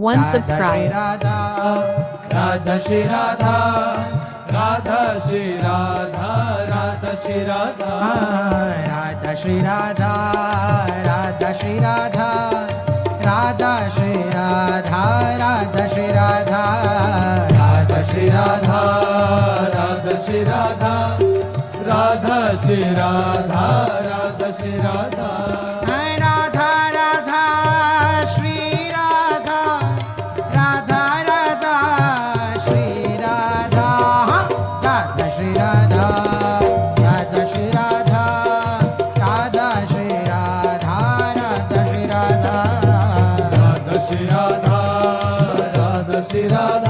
1 subscribe. Radha Radha Shri Radha Radha Shri Radha Radha Shri Radha Radha Shri Radha Radha Shri Radha Radha Shri Radha Radha Shri Radha Radha Shri Radha Radha Shri Radha Radha Shri Radha Radha Shri Radha Radha